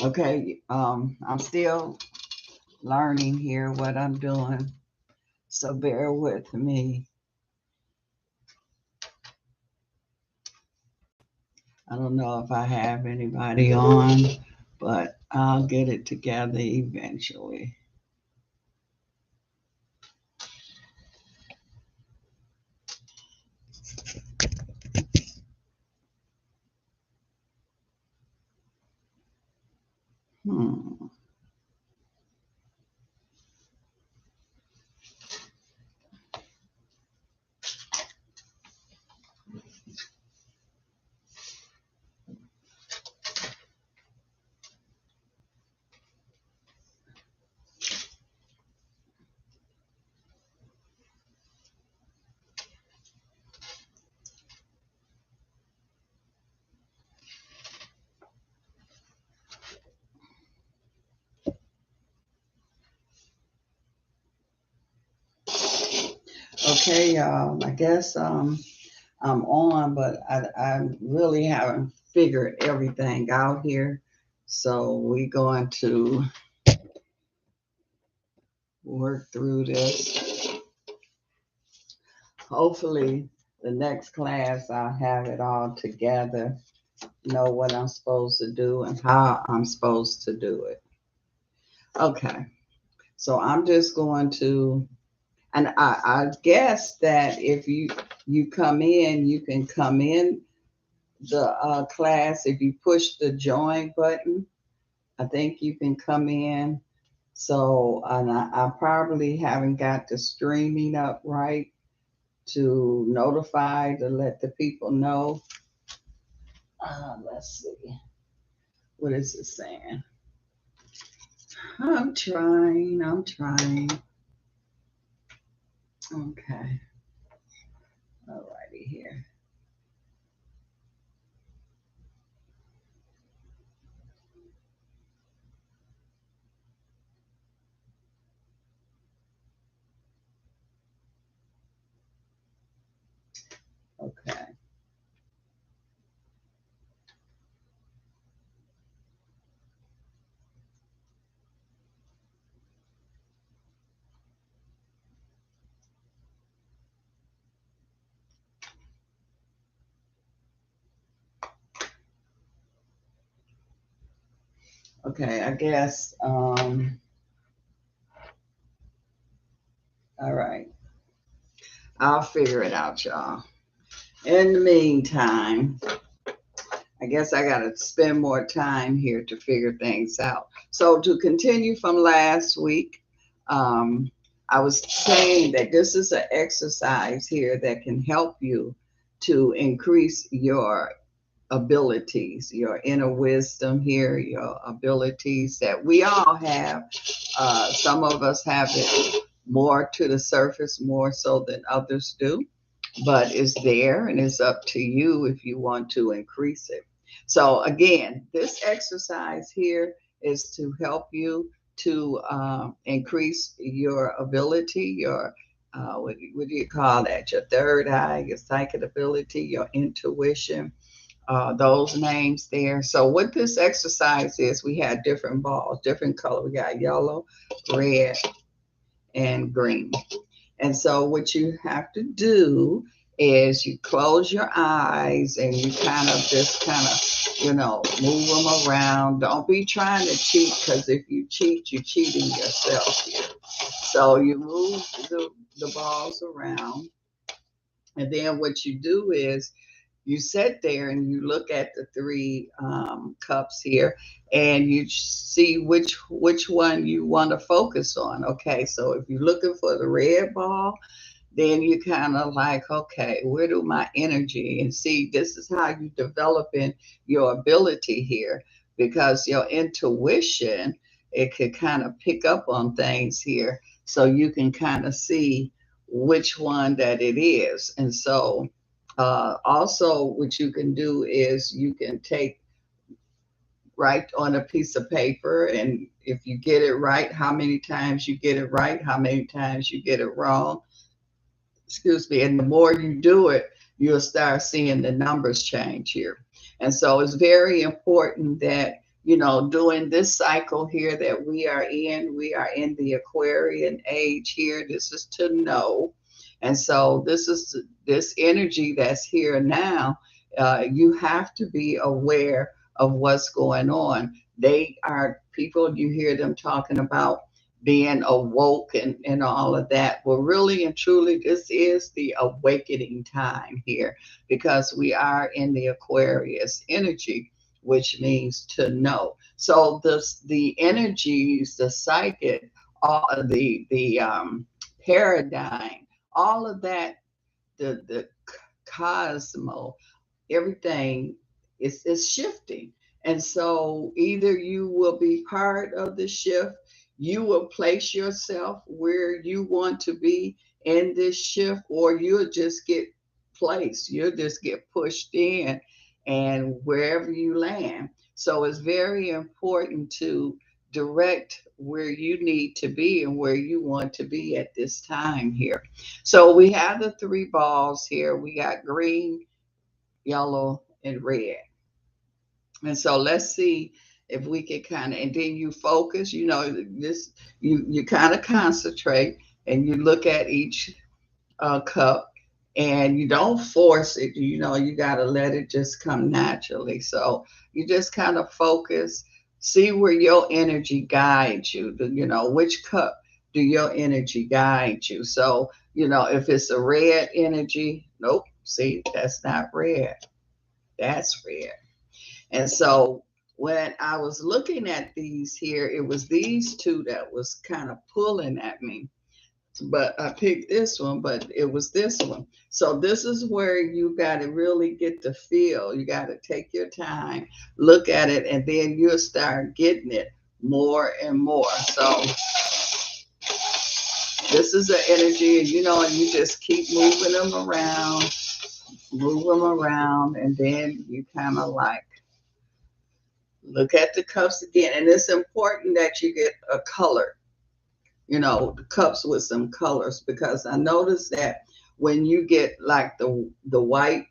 Okay, I'm still learning here what I'm doing, so bear with me. I don't know if I have anybody on, but I'll get it together eventually. Hmm. Okay, y'all. I guess I'm on, but I really haven't figured everything out here. So we're going to work through this. Hopefully, the next class I'll have it all together, know what I'm supposed to do and how I'm supposed to do it. Okay, so I'm just going to, and I guess that if you come in, you can come in the class if you push the join button. I think you can come in. So, and I probably haven't got the streaming up right to notify to let the people know. Let's see. What is it saying? I'm trying. I'm trying. Okay. All righty here. Okay. Okay. I guess. All right. I'll figure it out, y'all. In the meantime, I guess I got to spend more time here to figure things out. So, to continue from last week, um, I was saying that this is an exercise here that can help you to increase your abilities, your inner wisdom here, your abilities that we all have. Some of us have it more to the surface, more so than others do, but it's there and it's up to you if you want to increase it. So, again, this exercise here is to help you to increase your ability, your what do you call that? Your third eye, your psychic ability, your intuition, those names there. So what this exercise is, we had different balls, different color. We got yellow, red, and green. And so what you have to do is you close your eyes and you move them around. Don't be trying to cheat, because if you cheat, you're cheating yourself here. So you move the balls around. And then what you do is you sit there and you look at the three cups here, and you see which one you want to focus on. Okay, so if you're looking for the red ball, then you kind of like, okay, where do my energy? And see, this is how you developing your ability here, because your intuition, it could kind of pick up on things here, so you can kind of see which one that it is. And so also what you can do is you can write on a piece of paper, and if you get it right, how many times you get it right, how many times you get it wrong, excuse me, and the more you do it, you'll start seeing the numbers change here. And so it's very important that during this cycle here that we are in the Aquarian age here. This is to know. And so this energy that's here now. You have to be aware of what's going on. They are people, you hear them talking about being awoke and all of that. Well, really and truly, this is the awakening time here because we are in the Aquarius energy, which means to know. So the energies, the psychic, all the paradigm, all of that, the cosmos, everything is shifting. And so either you will be part of the shift, you will place yourself where you want to be in this shift, or you'll just get placed, you'll just get pushed in and wherever you land. So it's very important to direct where you need to be and where you want to be at this time here. So we have the three balls here. We got green, yellow, and red. And so let's see if we can kind of, and then you focus, this, you kind of concentrate and you look at each cup and you don't force it, you got to let it just come naturally. So you just kind of focus, see where your energy guides you, which cup do your energy guide you. So, if it's a red energy, nope, see, that's not red. That's red. And so when I was looking at these here, it was these two that was kind of pulling at me. But I picked this one, but it was this one. So this is where you got to really get the feel. You got to take your time, look at it, and then you'll start getting it more and more. So this is the energy, and you just keep move them around, and then you kind of like look at the cups again. And it's important that you get a color, the cups with some colors, because I noticed that when you get like the white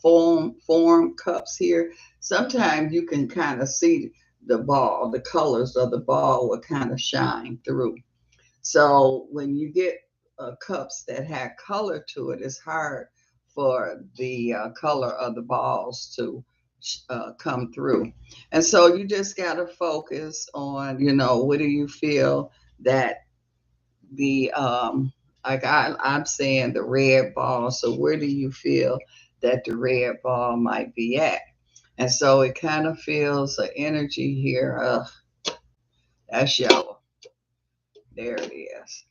form cups here, sometimes you can kind of see the colors of the ball will kind of shine through. So when you get cups that have color to it, it's hard for the color of the balls to come through. And so you just got to focus on, what do you feel that the, like I'm saying the red ball. So where do you feel that the red ball might be at? And so it kind of feels the energy here. That's yellow. There it is.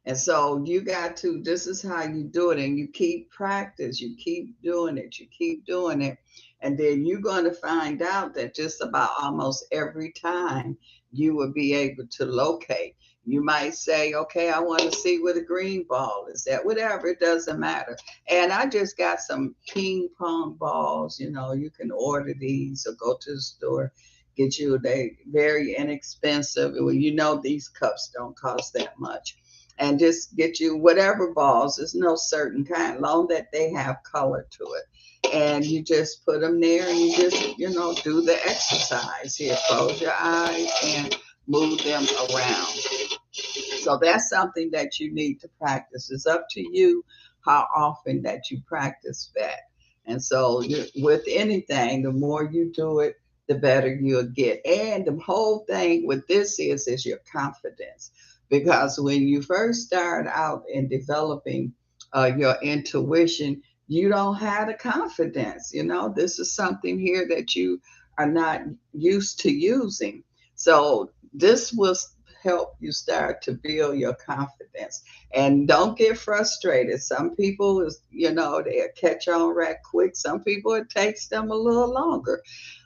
And so you got to, this is how you do it. And you keep practice, you keep doing it, you keep doing it. And then you're going to find out that just about almost every time you will be able to locate. You might say, okay, I want to see where the green ball is at, whatever, it doesn't matter. And I just got some ping pong balls, you can order these or go to the store, get you, they very inexpensive. Well, these cups don't cost that much, and just get you whatever balls. There's no certain kind, long that they have color to it. And you just put them there and you just, do the exercise here. Close your eyes and move them around. So that's something that you need to practice. It's up to you how often that you practice that. And so with anything, the more you do it, the better you'll get. And the whole thing with this is your confidence. Because when you first start out in developing your intuition, you don't have the confidence. This is something here that you are not used to using. So this will help you start to build your confidence. And don't get frustrated. Some people they'll catch on right quick. Some people, it takes them a little longer.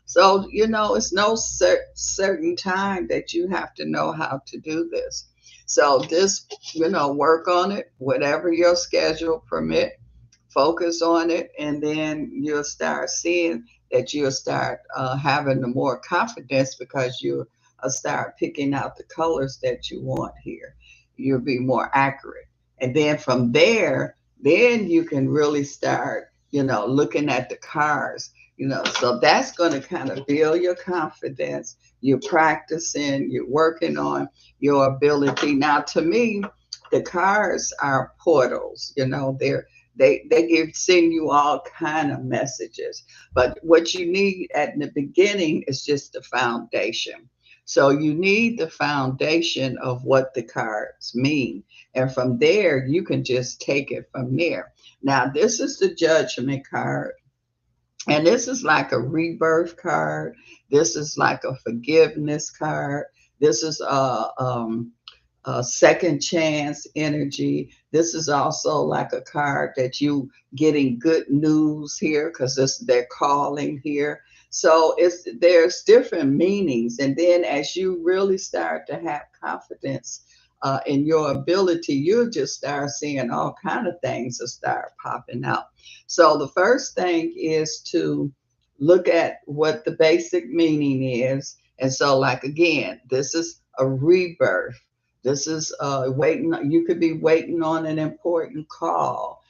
So, it's no certain time that you have to know how to do this. So just, work on it, whatever your schedule permit, focus on it, and then you'll start seeing that you'll start having the more confidence because you'll start picking out the colors that you want here. You'll be more accurate. And then from there, then you can really start, looking at the cards. So that's going to kind of build your confidence. You're practicing, you're working on your ability. Now, to me, the cards are portals. They send you all kind of messages. But what you need at the beginning is just the foundation. So you need the foundation of what the cards mean. And from there, you can just take it from there. Now, this is the judgment card. And this is like a rebirth card. This is like a forgiveness card. This is a second chance energy. This is also like a card that you getting good news here because this they're calling here. So there's different meanings, and then as you really start to have confidence in your ability, you'll just start seeing all kind of things that start popping out. So the first thing is to look at what the basic meaning is. And so, like again, this is a rebirth. This is waiting. You could be waiting on an important call,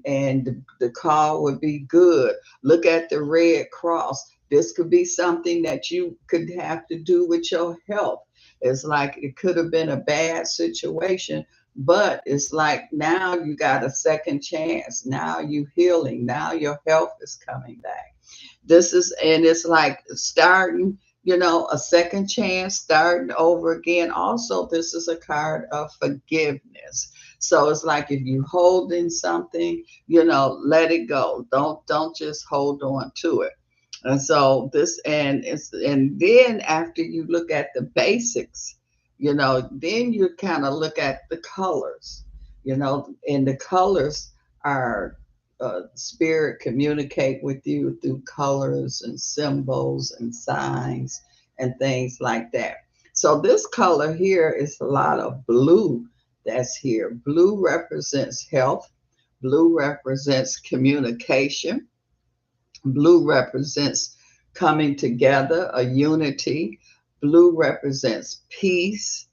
and the call would be good. Look at the red cross. This could be something that you could have to do with your health. It's like it could have been a bad situation, but it's like now you got a second chance. Now you healing. Now your health is coming back. And it's like starting, a second chance, starting over again. Also, this is a card of forgiveness. So it's like if you holding something, let it go. Don't just hold on to it. And so and then after you look at the basics, then you kind of look at the colors, and the colors are spirit communicate with you through colors and symbols and signs and things like that. So this color here is a lot of blue that's here. Blue represents health. Blue represents communication. Blue represents coming together, a unity. Blue represents peace,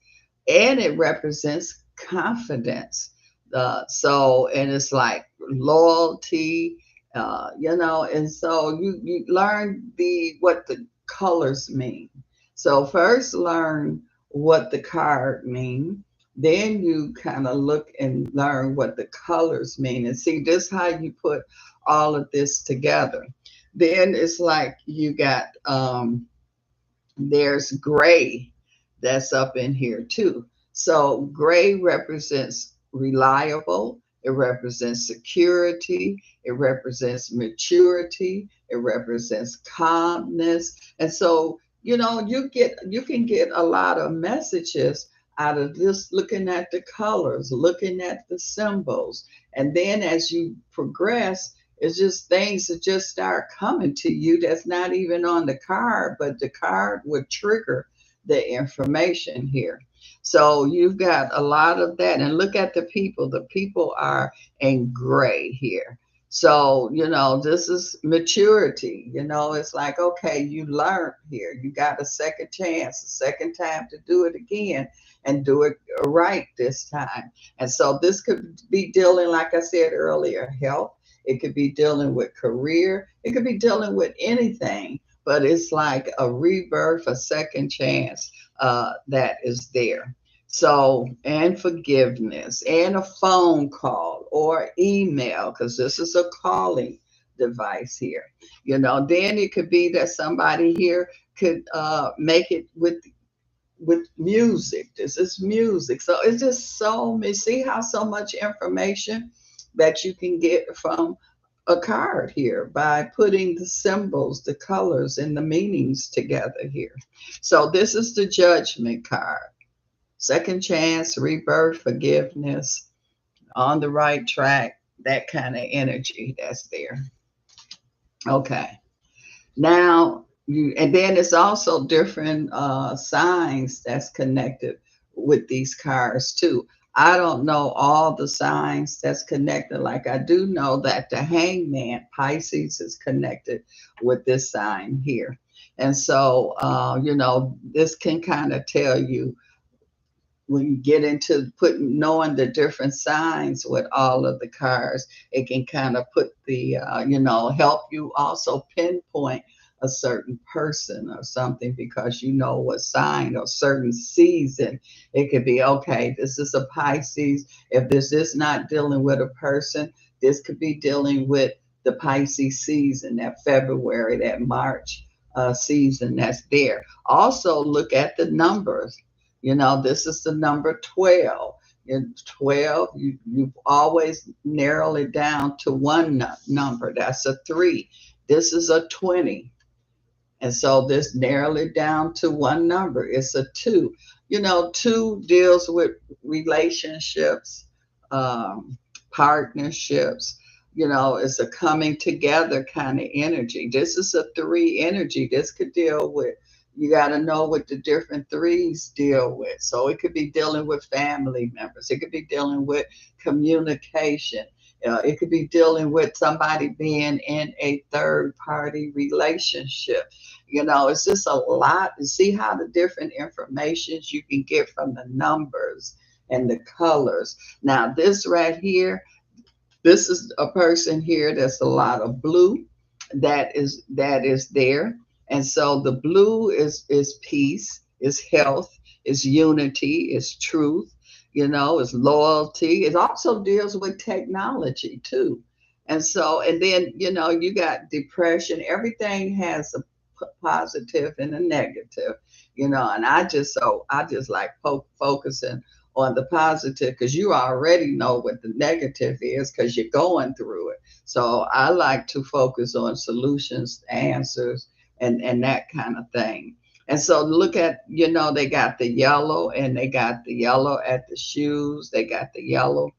and it represents confidence. And it's like loyalty, and so you learn what the colors mean. So first learn what the card mean. Then you kind of look and learn what the colors mean. And see, this how you put all of this together. Then it's like you got there's gray that's up in here too. So gray represents reliable, it represents security, it represents maturity, it represents calmness. And so, you can get a lot of messages out of this, looking at the colors, looking at the symbols. And then as you progress, it's just things that just start coming to you that's not even on the card, but the card would trigger the information here. So you've got a lot of that. And look at the people. The people are in gray here. So, this is maturity. It's like, okay, you learned here. You got a second chance, a second time to do it again and do it right this time. And so this could be dealing, like I said earlier, health. It could be dealing with career. It could be dealing with anything, but it's like a rebirth, a second chance that is there. So, and forgiveness, and a phone call or email, because this is a calling device here. Then it could be that somebody here could make it with music. This is music. So it's just so many. See how so much information that you can get from a card here by putting the symbols, the colors, and the meanings together here. So this is the judgment card. Second chance, rebirth, forgiveness, on the right track, that kind of energy that's there. Okay. Now, and then it's also different signs that's connected with these cards too. I don't know all the signs that's connected. Like I do know that the hangman, Pisces, is connected with this sign here. And so, this can kind of tell you when you get into knowing the different signs with all of the cards, it can kind of put the, help you also pinpoint a certain person or something because you know what sign or certain season. It could be, okay, this is a Pisces. If this is not dealing with a person, this could be dealing with the Pisces season, that February, that March season that's there. Also, look at the numbers. This is the number 12. 12, you always narrow it down to one number. That's a 3. This is a 20. And so this narrowed it down to one number. It's a 2. 2 deals with relationships, um, partnerships. It's a coming together kind of energy. This is a 3 energy. This could deal with, you got to know what the different threes deal with. So it could be dealing with family members. It could be dealing with communication. It could be dealing with somebody being in a third party relationship. It's just a lot to see how the different informations you can get from the numbers and the colors. Now, this right here, this is a person here that's a lot of blue that is there. And so the blue is peace, is health, is unity, is truth, is loyalty. It also deals with technology too. And so, and then, you got depression. Everything has a positive and a negative, and I just like focusing on the positive because you already know what the negative is because you're going through it. So I like to focus on solutions, answers, and that kind of thing. And so look at, they got the yellow and they got the yellow at the shoes. They got the yellow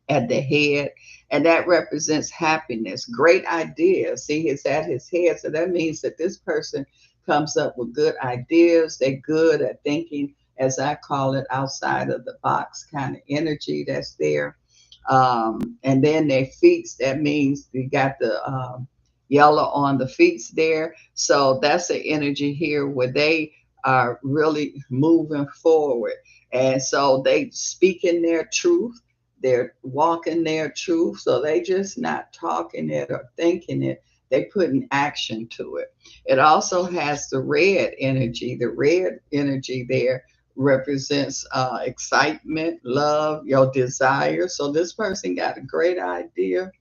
at the head, and that represents happiness, great ideas. See, it's at his head, so that means that this person comes up with good ideas. They're good at thinking, as I call it, outside of the box kind of energy that's there. And then their feet, that means you got the yellow on the feet there. So that's the energy here where they are really moving forward. And so they speak in their truth, they're walking their truth. So they just not talking it or thinking it. They putting action to it. It also has the red energy. The red energy there represents excitement, love, your desire. So this person got a great idea.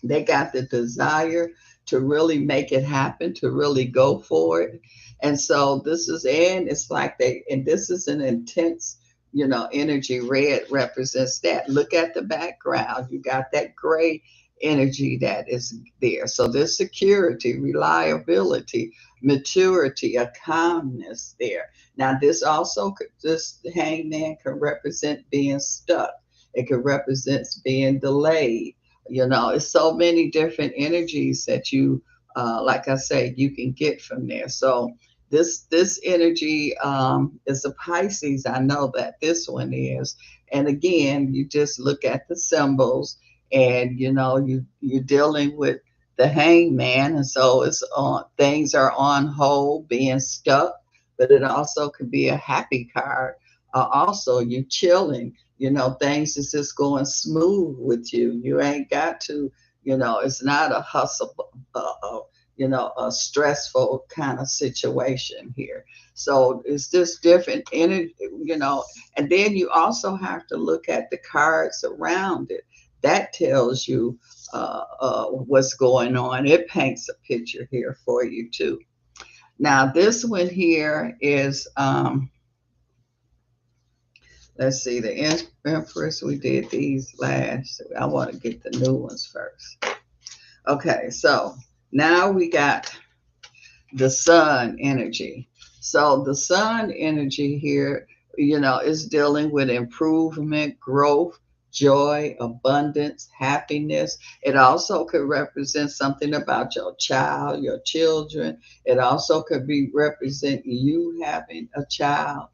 They got the desire to really make it happen, to really go for it. And so and it's like and this is an intense, energy. Red represents that. Look at the background. You got that gray energy that is there. So there's security, reliability, maturity, a calmness there. Now, this hangman can represent being stuck. It can represent being delayed. It's so many different energies that like I say, you can get from there. So this energy is a Pisces. I know that this one is. And again, you just look at the symbols, and you're dealing with the hangman, and so it's on things are on hold, being stuck. But it also could be a happy card. Also, you chilling, things is just going smooth with you. You ain't got to, it's not a hustle, a stressful kind of situation here. So it's just different energy, and then you also have to look at the cards around it. That tells you what's going on. It paints a picture here for you too. Now, this one here is, let's see, the Empress. We did these last. I want to get the new ones first. Okay, so now we got the sun energy. So the sun energy here, is dealing with improvement, growth, joy, abundance, happiness. It also could represent something about your child, your children. It also could be represent you having a child.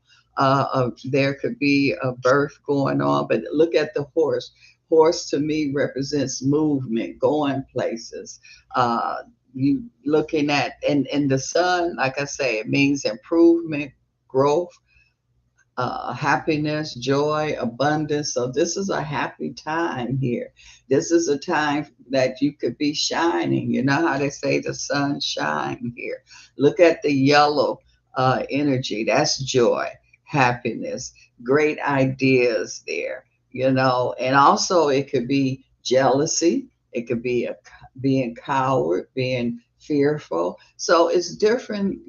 There could be a birth going on, but look at the horse. Horse to me represents movement, going places. You looking at, and the sun, like I say, it means improvement, growth, happiness, joy, abundance. So this is a happy time here. This is a time that you could be shining. You know how they say the sun shine here. Look at the yellow energy. That's joy, happiness, great ideas there. And also it could be jealousy. It could be being coward, being fearful. So it's different,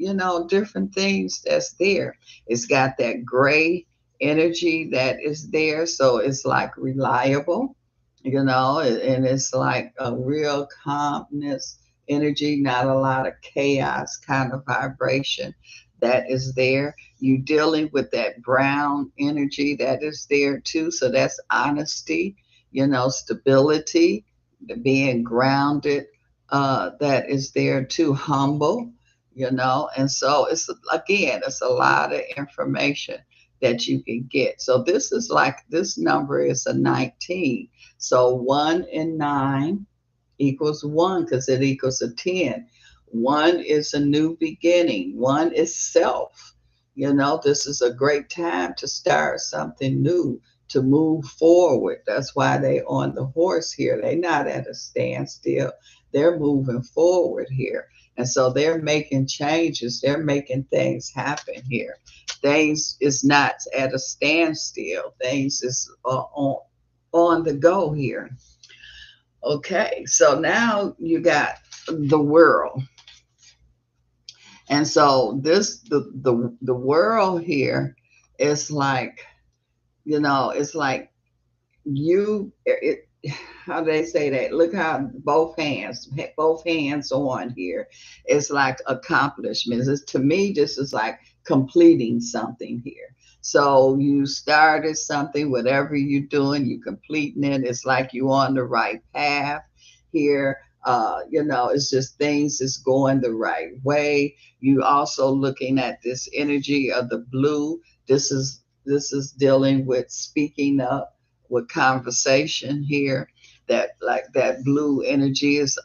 different things that's there. It's got that gray energy that is there. So it's like reliable, and it's like a real calmness energy, not a lot of chaos kind of vibration that is there. You dealing with that brown energy that is there too. So that's honesty, stability, being grounded, that is there too, humble, and so it's again, it's a lot of information that you can get. So this is like, this number is a 19. So 1 and 9 equals 1 because it equals a 10. 1 is a new beginning. 1 is self. This is a great time to start something new, to move forward. That's why they on the horse here. They're not at a standstill. They're moving forward here. And so they're making changes. They're making things happen here. Things is not at a standstill. Things is on the go here. Okay, so now you got the world. And so this the world here is like, it's like how they say that, look how both hands on here. It's like accomplishments. To me, this is like completing something here. So you started something, whatever you're doing, you completing it. It's like you on the right path here. It's just things is going the right way. You also looking at this energy of the blue. This is dealing with speaking up, with conversation here. That, like, that blue energy is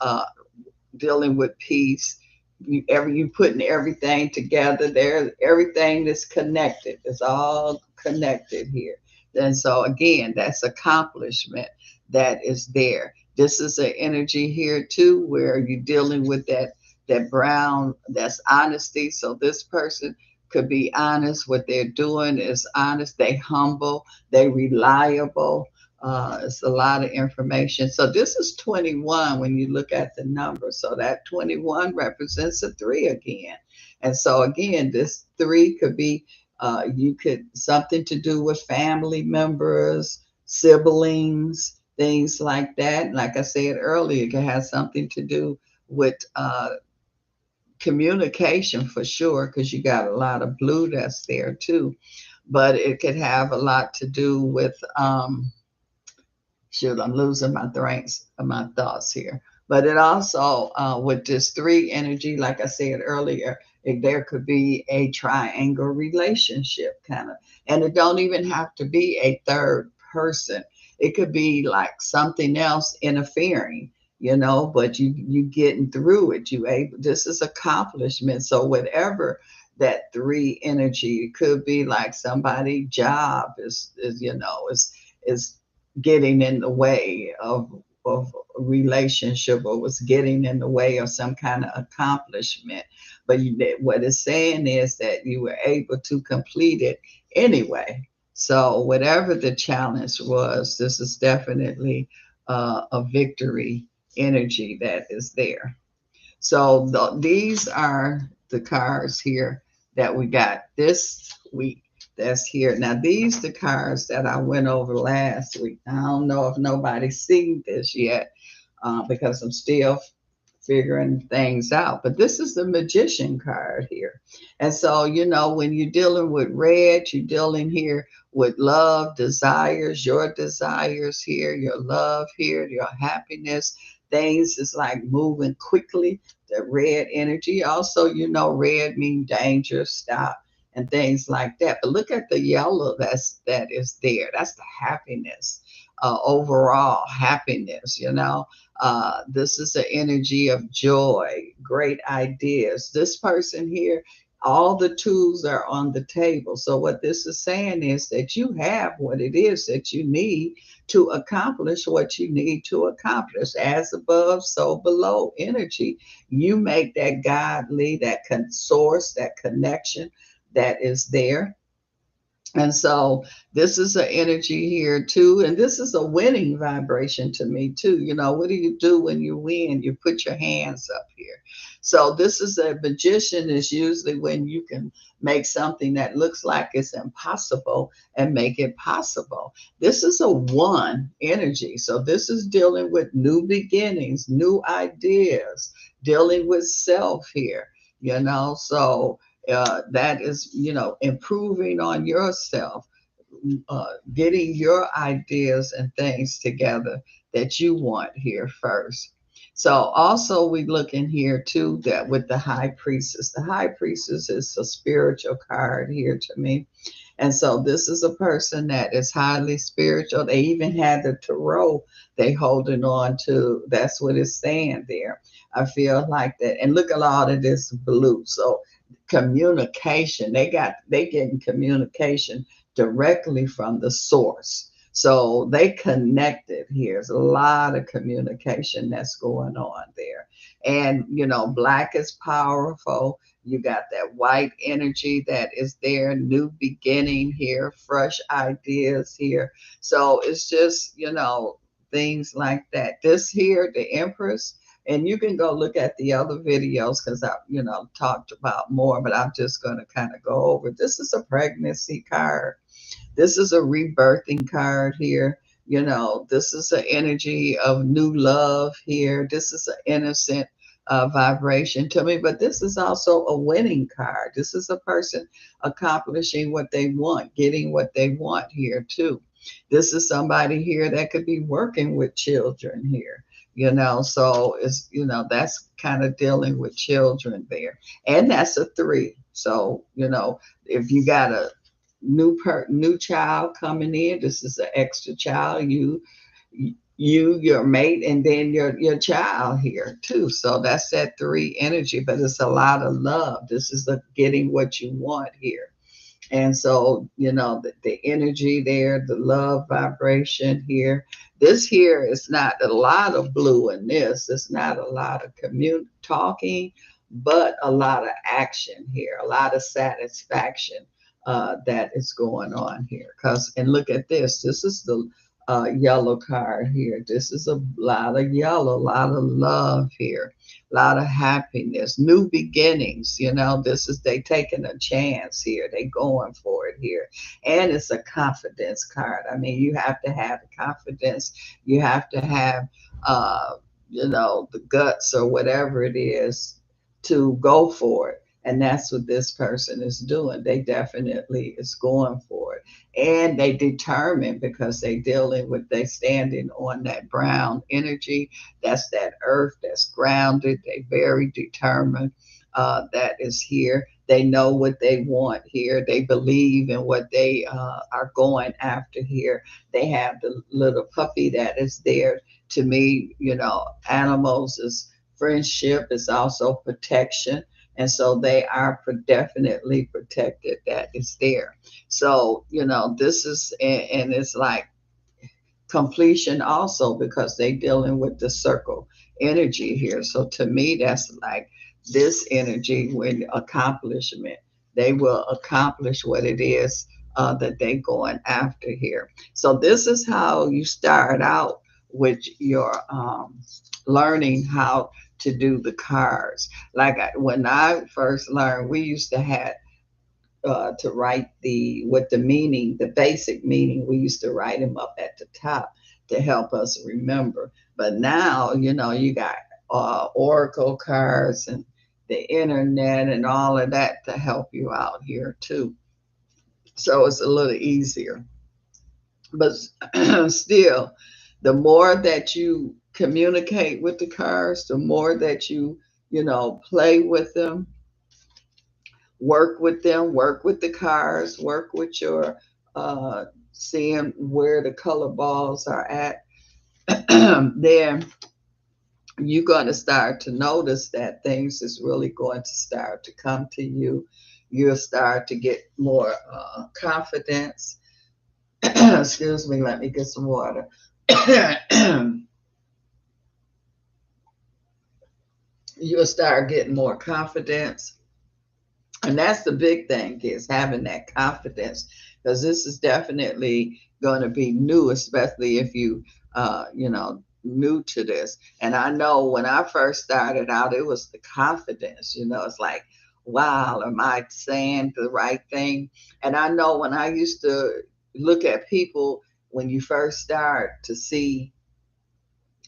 dealing with peace. You putting everything together there. Everything is connected. It's all connected here. And so again, that's accomplishment that is there. This is an energy here too, where you're dealing with that brown. That's honesty. So this person could be honest. What they're doing is honest. They humble. They reliable. It's a lot of information. So this is 21 when you look at the number. So that 21 represents a 3 again. And so again, this 3 could be, you could, something to do with family members, siblings, things like that. Like I said earlier, it can have something to do with communication for sure, because you got a lot of blue that's there too. But it could have a lot to do with, shoot, I'm losing my thoughts here. But it also, with this 3 energy, like I said earlier, there could be a triangle relationship kind of, and it don't even have to be a third person. It could be like something else interfering, but you getting through it. You able. This is accomplishment. So whatever that 3 energy, it could be like somebody's job is getting in the way of a relationship, or was getting in the way of some kind of accomplishment. But what it's saying is that you were able to complete it anyway. So whatever the challenge was, this is definitely a victory energy that is there. So these are the cards here that we got this week that's here. Now, these the cards that I went over last week. I don't know if nobody's seen this yet, because I'm still figuring things out. But this is the Magician card here. And so, when you're dealing with red, you're dealing here with love, desires here, your love here, your happiness. Things is like moving quickly, the red energy. Also, red mean danger, stop, and things like that. But look at the yellow that is there. That's the happiness, overall happiness. This is the energy of joy, great ideas. This person here, All the tools are on the table. So what this is saying is that you have what it is that you need to accomplish what you need to accomplish. As above, so below energy. You make that godly, that source, that connection that is there. And so this is an energy here too. And this is a winning vibration to me too. You know, what do you do when you win? You put your hands up here. So this is a magician is usually when you can make something that looks like it's impossible and make it possible. This is a one energy. So this is dealing with new beginnings, new ideas, dealing with self here, you know. So that is, you know, improving on yourself, getting your ideas and things together that you want here first. So also we look in here too that with the high priestess. The high priestess is a spiritual card here to me. And so this is a person that is highly spiritual. They even had the tarot they holding on to. That's what it's saying there. I feel like that. And look at all of this blue. So communication, they getting communication directly from the source. So they connected here. There's a lot of communication that's going on there. And you know, black is powerful. You got that white energy that is there, new beginning here, fresh ideas here. So it's just, you know, things like that. This here, the Empress, and you can go look at the other videos because I, you know, talked about more, but I'm just going to kind of go over. This is a pregnancy card. This is a rebirthing card here. You know, this is an energy of new love here. This is an innocent vibration to me, but this is also a winning card. This is a person accomplishing what they want, getting what they want here too. This is somebody here that could be working with children here, you know. So it's, you know, that's kind of dealing with children there. And that's a three. So, you know, if you got a new child coming in, this is an extra child, your mate, and then your child here too. So that's that three energy, but it's a lot of love. This is the getting what you want here. And so, you know, the energy there, the love vibration here. This here is not a lot of blue in this. It's not a lot of talking, but a lot of action here, a lot of satisfaction that is going on here. Cause, and look at this. This is the yellow card here. This is a lot of yellow, a lot of love here, a lot of happiness, new beginnings. You know, this is they taking a chance here. They going for it here. And it's a confidence card. I mean, you have to have confidence. You have to have, you know, the guts or whatever it is to go for it. And that's what this person is doing. They definitely is going for it. And they determined because they standing on that brown energy. That's that earth that's grounded. They very determined that is here. They know what they want here. They believe in what they are going after here. They have the little puppy that is there. To me, you know, animals is friendship, is also protection. And so they are definitely protected. That is there. So, you know, this is, and it's like completion also because they dealing with the circle energy here. So to me, that's like this energy with accomplishment. They will accomplish what it is that they going after here. So this is how you start out with your learning how to do the cards. Like when I first learned, we used to have to write the meaning, the basic meaning. We used to write them up at the top to help us remember. But now, you know, you got oracle cards and the internet and all of that to help you out here too. So it's a little easier. But still, the more that you communicate with the cards, the more that you know, play with them, work with them, work with the cars, work with your seeing where the color balls are at, then you're going to start to notice that things is really going to start to come to you. You'll start to get more confidence. Excuse me, let me get some water. You'll start getting more confidence. And that's the big thing, is having that confidence, because this is definitely going to be new, especially if you, new to this. And I know when I first started out, it was the confidence, it's like, wow, am I saying the right thing? And I know when I used to look at people, when you first start to see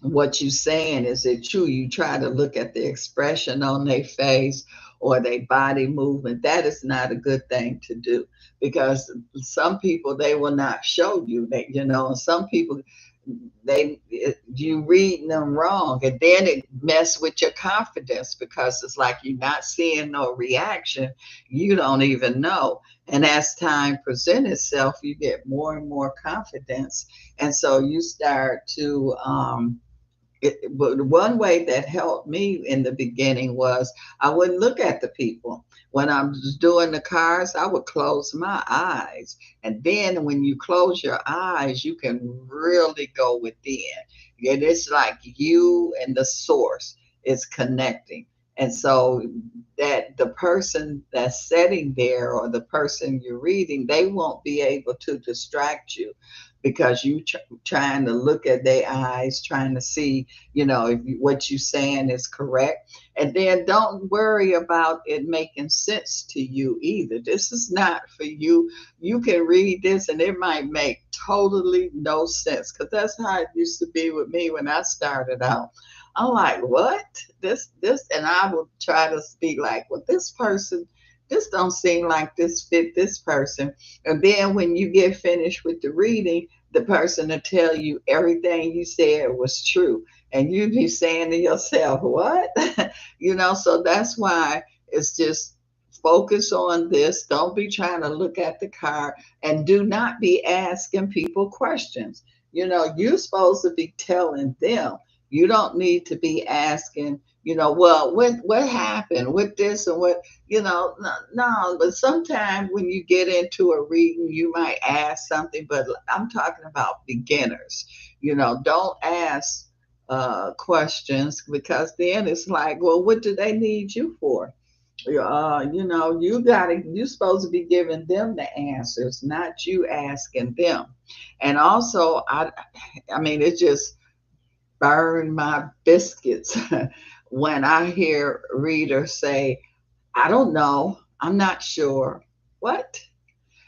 what you saying, is it true, you try to look at the expression on their face or their body movement. That is not a good thing to do, because some people, they will not show you that, and some people, you reading them wrong, and then it mess with your confidence, because it's like you're not seeing no reaction, you don't even know. And as time presents itself, you get more and more confidence, and so you start to but one way that helped me in the beginning was I wouldn't look at the people. When I was doing the cards, I would close my eyes. And then when you close your eyes, you can really go within. And it's like you and the source is connecting. And so that the person that's sitting there, or the person you're reading, they won't be able to distract you, because you trying to look at their eyes, trying to see, if what you're saying is correct. And then don't worry about it making sense to you either. This is not for you. You can read this and it might make totally no sense, because that's how it used to be with me when I started out. I'm like, what? This, and I would try to speak like, well, this person, this don't seem like this fit this person. And then when you get finished with the reading, the person will tell you everything you said was true. And you be saying to yourself, what? So that's why it's just focus on this. Don't be trying to look at the card, and do not be asking people questions. You're supposed to be telling them. You don't need to be asking, well, what happened with this and what, no, no. But sometimes when you get into a reading, you might ask something, but I'm talking about beginners. Don't ask questions, because then it's like, well, what do they need you for? You're supposed to be giving them the answers, not you asking them. And also, I mean, it just burned my biscuits when I hear readers say, I don't know, I'm not sure. What?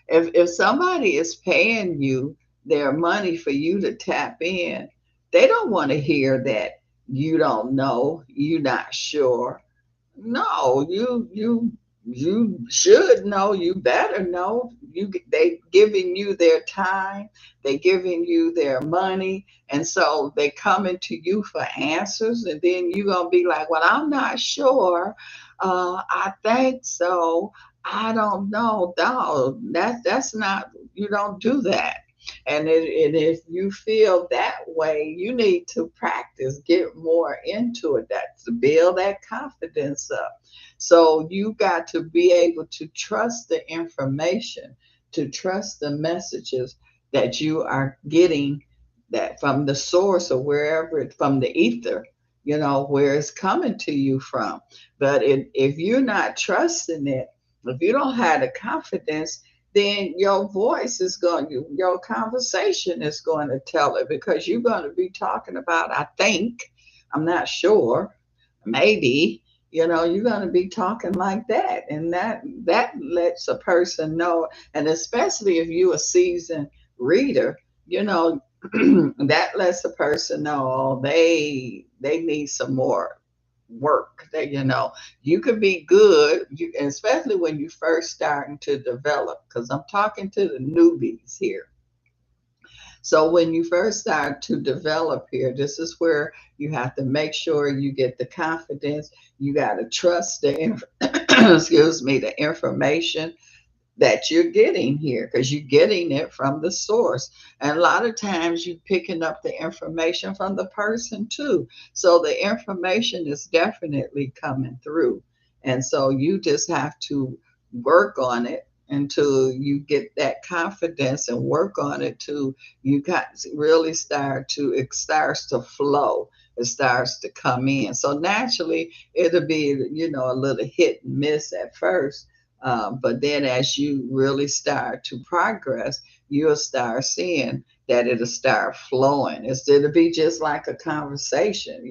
If somebody is paying you their money for you to tap in, they don't want to hear that you don't know, you're not sure. No, you should know. You better know. They giving you their time. They giving you their money, and so they coming to you for answers. And then you gonna be like, "Well, I'm not sure. I think so. I don't know." No, that's not. You don't do that. And if you feel that way, you need to practice, get more into it, that to build that confidence up. So you got to be able to trust the information, to trust the messages that you are getting, that from the source, or wherever it, from the ether, where it's coming to you from. But if you're not trusting it, if you don't have the confidence, then your voice is going, your conversation is going to tell it, because you're going to be talking about, I think, I'm not sure, maybe, you're going to be talking like that. And that lets a person know, and especially if you're a seasoned reader, that lets a person know, oh, they need some more work. That you could be good, especially when you first starting to develop, because I'm talking to the newbies here. So when you first start to develop here, this is where you have to make sure you get the confidence. You got to trust the excuse me, the information, that you're getting here, because you're getting it from the source. And a lot of times you're picking up the information from the person too. So the information is definitely coming through. And so you just have to work on it until you get that confidence, and work on it till you got really it starts to flow. It starts to come in. So naturally it'll be, a little hit and miss at first, but then as you really start to progress, you'll start seeing that it'll start flowing. It'll be just like a conversation,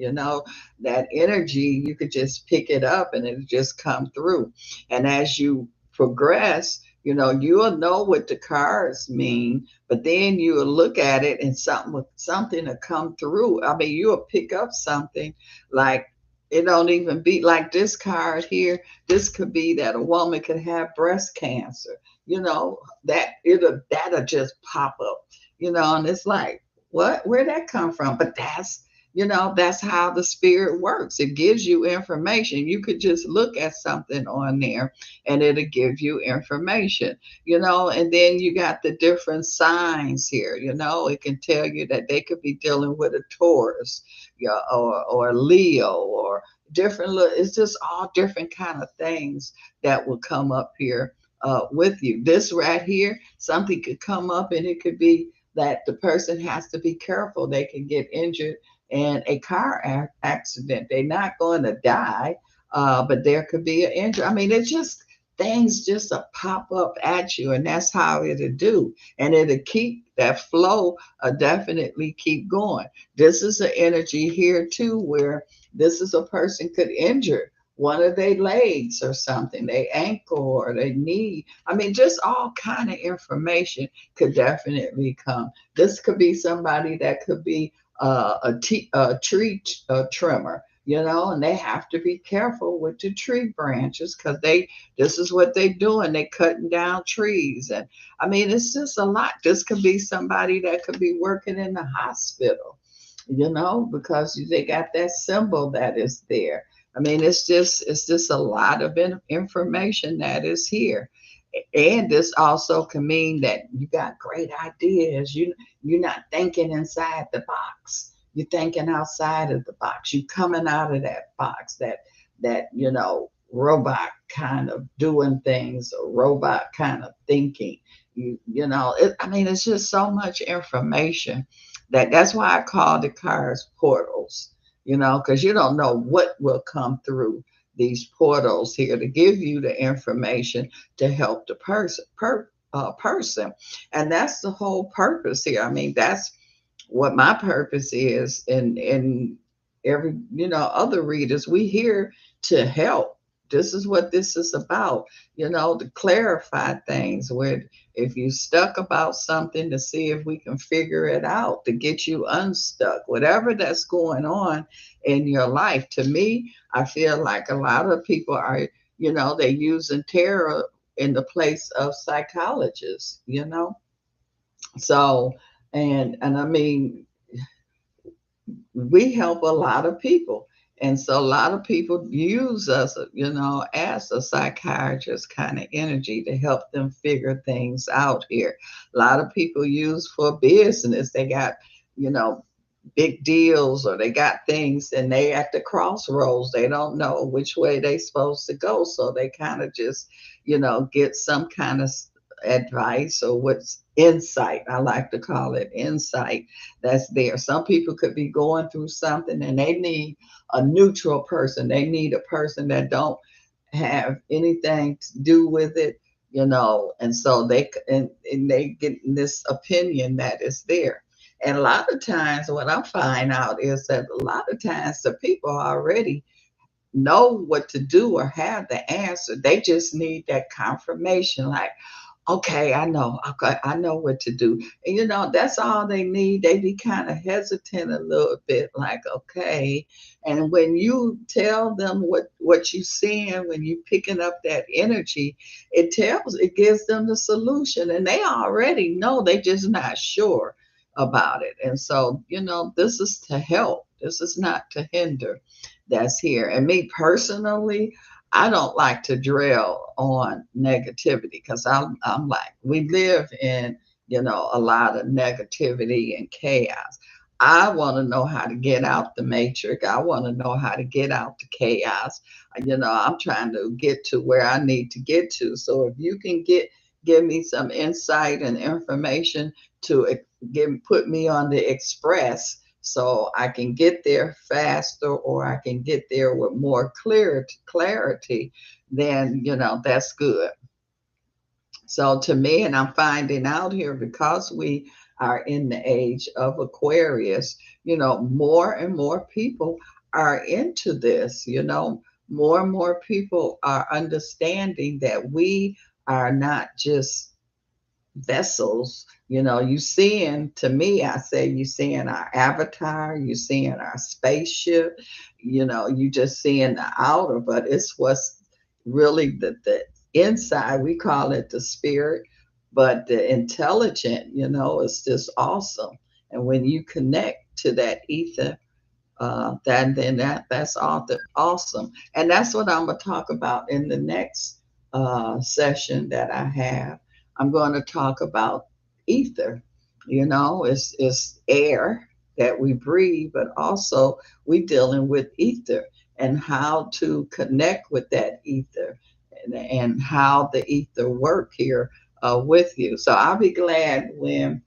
that energy, you could just pick it up and it'll just come through. And as you progress, you'll know what the cards mean, but then you'll look at it and something will come through. I mean, you'll pick up something like, it don't even be like this card here. This could be that a woman could have breast cancer, that'll just pop up, and it's like, what, where'd that come from? But that's how the spirit works. It gives you information. You could just look at something on there and it'll give you information, and then you got the different signs here, it can tell you that they could be dealing with a Taurus, yeah, or a Leo, or it's just all different kind of things that will come up here with you. This right here, something could come up and it could be that the person has to be careful. They can get injured in a car accident. They're not going to die, but there could be an injury. I mean, it's just things just pop up at you, and that's how it'll do. And it'll keep that flow, definitely keep going. This is an energy here too, where this is a person could injure one of their legs or something, their ankle or their knee. I mean, just all kind of information could definitely come. This could be somebody that could be a tree trimmer, and they have to be careful with the tree branches, because this is what they're doing. They cutting down trees. And I mean, it's just a lot. This could be somebody that could be working in the hospital, because they got that symbol that is there. I mean, it's just a lot of information that is here. And this also can mean that you got great ideas. You're not thinking inside the box. You're thinking outside of the box. You're coming out of that box, that robot kind of doing things, or robot kind of thinking. I mean, it's just so much information that's why I call the cards portals, because you don't know what will come through these portals here to give you the information to help the person. And that's the whole purpose here. I mean, that's what my purpose is. And every, other readers, we here to help. This is what this is about, to clarify things, where if you stuck about something, to see if we can figure it out, to get you unstuck, whatever that's going on in your life. To me, I feel like a lot of people are, they're using tarot in the place of psychologists, so, and I mean, we help a lot of people. And so a lot of people use us, as a psychiatrist kind of energy to help them figure things out here. A lot of people use for business. They got, you know, big deals, or they got things and they at the crossroads. They don't know which way they supposed to go. So they kind of just, get some kind of advice, or what's insight. I like to call it insight that's there. Some people could be going through something and they need a neutral person. They need a person that don't have anything to do with it, and so and they get this opinion that is there. And a lot of times what I find out is that a lot of times the people already know what to do or have the answer. They just need that confirmation, like, okay, I know. Okay, I know what to do. And that's all they need. They be kind of hesitant a little bit, like, okay. And when you tell them what you seeing, when you picking up that energy, it gives them the solution. And they already know, they just not sure about it. And so, this is to help. This is not to hinder. That's here. And me personally, I don't like to dwell on negativity because I'm like, we live in, a lot of negativity and chaos. I want to know how to get out the matrix. I want to know how to get out the chaos. I'm trying to get to where I need to get to. So if you can give me some insight and information to put me on the express so I can get there faster or I can get there with more clarity, then, that's good. So to me, and I'm finding out here because we are in the age of Aquarius, more and more people are into this, more and more people are understanding that we are not just vessels. You seeing, to me, I say you seeing our avatar, you seeing our spaceship, you just seeing the outer, but it's what's really the inside. We call it the spirit, but the intelligent, is just awesome. And when you connect to that ether, that's awesome. And that's what I'm gonna talk about in the next session that I have. I'm going to talk about ether. It's air that we breathe, but also we dealing with ether and how to connect with that ether and how the ether work here with you. So I'll be glad when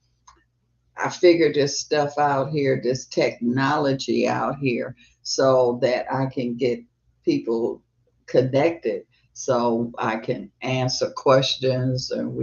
I figure this stuff out here, this technology out here, so that I can get people connected, so I can answer questions and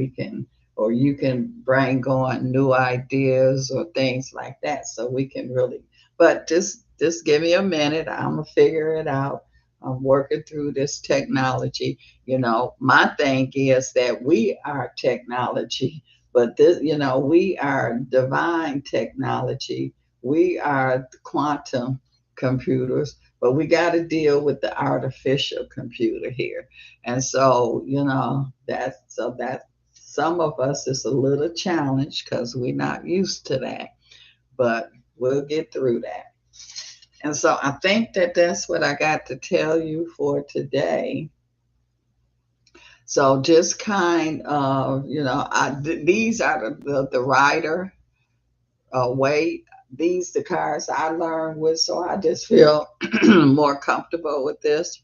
or you can bring on new ideas or things like that. So we can really, but just give me a minute. I'm gonna figure it out. I'm working through this technology. My thing is that we are technology, but this, we are divine technology. We are quantum computers, but we got to deal with the artificial computer here. And so, that some of us is a little challenged because we're not used to that, but we'll get through that. And so I think that that's what I got to tell you for today. So just kind of, these are the rider way. These the cards I learned with, so I just feel more comfortable with this.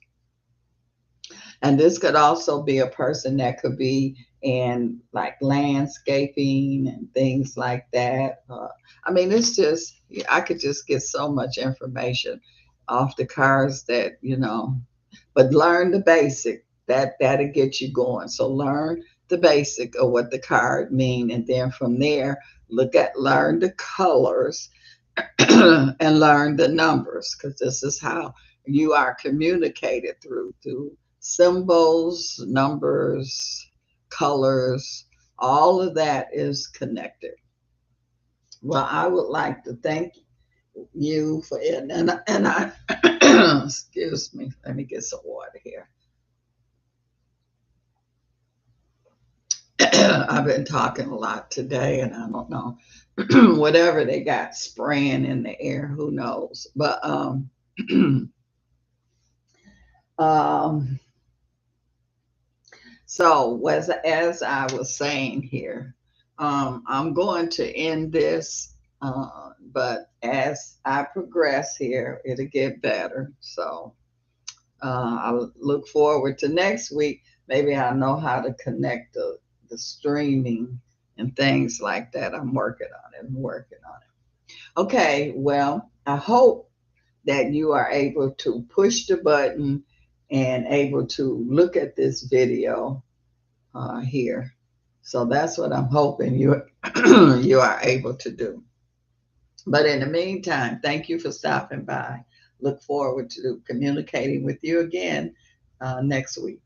And this could also be a person that could be in like landscaping and things like that. I mean, it's just, I could just get so much information off the cards that, but learn the basic. That'll get you going. So learn the basic of what the card mean, and then from there, learn the colors and learn the numbers, because this is how you are communicated through symbols, numbers, colors. All of that is connected. Well, I would like to thank you for it, and I excuse me. Let me get some water here. I've been talking a lot today, and I don't know whatever they got spraying in the air. Who knows? But um, so as I was saying here, I'm going to end this, but as I progress here, it'll get better. So I look forward to next week. Maybe I know how to connect the streaming and things like that. I'm working on it. Okay, well, I hope that you are able to push the button and able to look at this video here. So that's what I'm hoping you you are able to do. But in the meantime, thank you for stopping by. Look forward to communicating with you again next week.